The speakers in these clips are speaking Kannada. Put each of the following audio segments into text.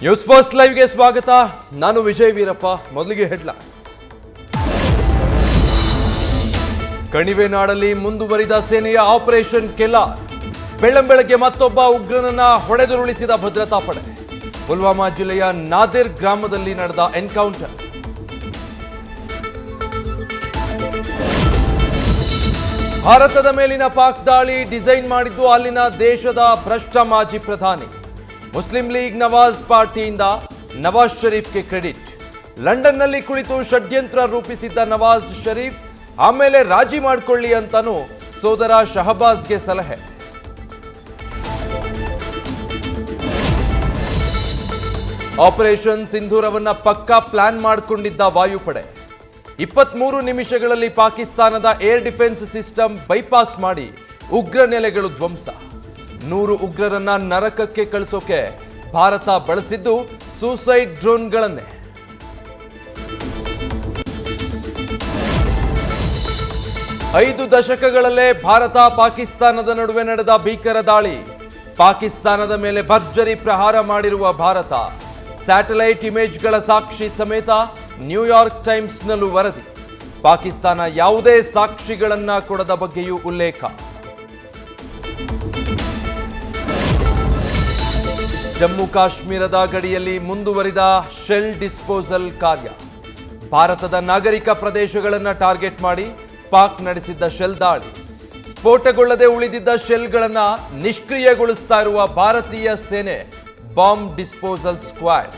ನ್ಯೂಸ್ ಫಸ್ಟ್ ಲೈವ್ಗೆ ಸ್ವಾಗತ. ನಾನು ವಿಜಯ್ ವೀರಪ್ಪ. ಮೊದಲಿಗೆ ಹೆಡ್ಲೈನ್. ಕಣಿವೆನಾಡಲ್ಲಿ ಮುಂದುವರಿದ ಸೇನೆಯ ಆಪರೇಷನ್ ಕೆಲಾರ್. ಬೆಳ್ಳಂಬೆಳಗ್ಗೆ ಮತ್ತೊಬ್ಬ ಉಗ್ರನನ್ನ ಹೊಡೆದುರುಳಿಸಿದ ಭದ್ರತಾ ಪಡೆ. ಪುಲ್ವಾಮಾ ಜಿಲ್ಲೆಯ ನಾದಿರ್ ಗ್ರಾಮದಲ್ಲಿ ನಡೆದ ಎನ್ಕೌಂಟರ್. ಭಾರತದ ಮೇಲಿನ ಪಾಕ್ ದಾಳಿ ಡಿಸೈನ್ ಮಾಡಿದ್ದು ಅಲ್ಲಿನ ದೇಶದ ಭ್ರಷ್ಟ ಮಾಜಿ ಪ್ರಧಾನಿ. ಮುಸ್ಲಿಂ ಲೀಗ್ ನವಾಜ್ ಪಾರ್ಟಿಯಿಂದ ನವಾಜ್ ಶರೀಫ್ಗೆ ಕ್ರೆಡಿಟ್. ಲಂಡನ್ನಲ್ಲಿ ಕುಳಿತು ಷಡ್ಯಂತ್ರ ರೂಪಿಸಿದ್ದ ನವಾಜ್ ಶರೀಫ್ ಆಮೇಲೆ ರಾಜಿ ಮಾಡಿಕೊಳ್ಳಿ ಅಂತಾನೂ ಸೋದರ ಶಹಬಾಜ್ಗೆ ಸಲಹೆ. ಆಪರೇಷನ್ ಸಿಂಧೂರವನ್ನ ಪಕ್ಕಾ ಪ್ಲಾನ್ ಮಾಡಿಕೊಂಡಿದ್ದ ವಾಯುಪಡೆ. 23 ನಿಮಿಷಗಳಲ್ಲಿ ಪಾಕಿಸ್ತಾನದ ಏರ್ ಡಿಫೆನ್ಸ್ ಸಿಸ್ಟಮ್ ಬೈಪಾಸ್ ಮಾಡಿ ಉಗ್ರ ನೆಲೆಗಳು ಧ್ವಂಸ. 100 ಉಗ್ರರನ್ನ ನರಕಕ್ಕೆ ಕಳಿಸೋಕೆ ಭಾರತ ಬಳಸಿದ್ದು ಸೂಸೈಡ್ ಡ್ರೋನ್ಗಳನ್ನೇ. ಐದು ದಶಕಗಳಲ್ಲೇ ಭಾರತ ಪಾಕಿಸ್ತಾನದ ನಡುವೆ ನಡೆದ ಭೀಕರ ದಾಳಿ. ಪಾಕಿಸ್ತಾನದ ಮೇಲೆ ಭರ್ಜರಿ ಪ್ರಹಾರ ಮಾಡಿರುವ ಭಾರತ. ಸ್ಯಾಟಲೈಟ್ ಇಮೇಜ್ಗಳ ಸಾಕ್ಷಿ ಸಮೇತ ನ್ಯೂಯಾರ್ಕ್ ಟೈಮ್ಸ್ನಲ್ಲೂ ವರದಿ. ಪಾಕಿಸ್ತಾನ ಯಾವುದೇ ಸಾಕ್ಷಿಗಳನ್ನ ಕೊಡದ ಬಗ್ಗೆಯೂ ಉಲ್ಲೇಖ. ಜಮ್ಮು ಕಾಶ್ಮೀರದ ಗಡಿಯಲ್ಲಿ ಮುಂದುವರಿದ ಶೆಲ್ ಡಿಸ್ಪೋಸಲ್ ಕಾರ್ಯ. ಭಾರತದ ನಾಗರಿಕ ಪ್ರದೇಶಗಳನ್ನು ಟಾರ್ಗೆಟ್ ಮಾಡಿ ಪಾಕ್ ನಡೆಸಿದ್ದ ಶೆಲ್ ದಾಳಿ. ಸ್ಫೋಟಗೊಳ್ಳದೆ ಉಳಿದಿದ್ದ ಶೆಲ್ಗಳನ್ನು ನಿಷ್ಕ್ರಿಯಗೊಳಿಸ್ತಾ ಇರುವ ಭಾರತೀಯ ಸೇನೆ bomb disposal squad.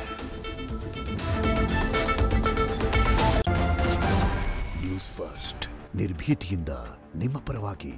News first ನಿರ್ಭೀತಿಯಿಂದ ನಿಮ್ಮ ಪರವಾಗಿ.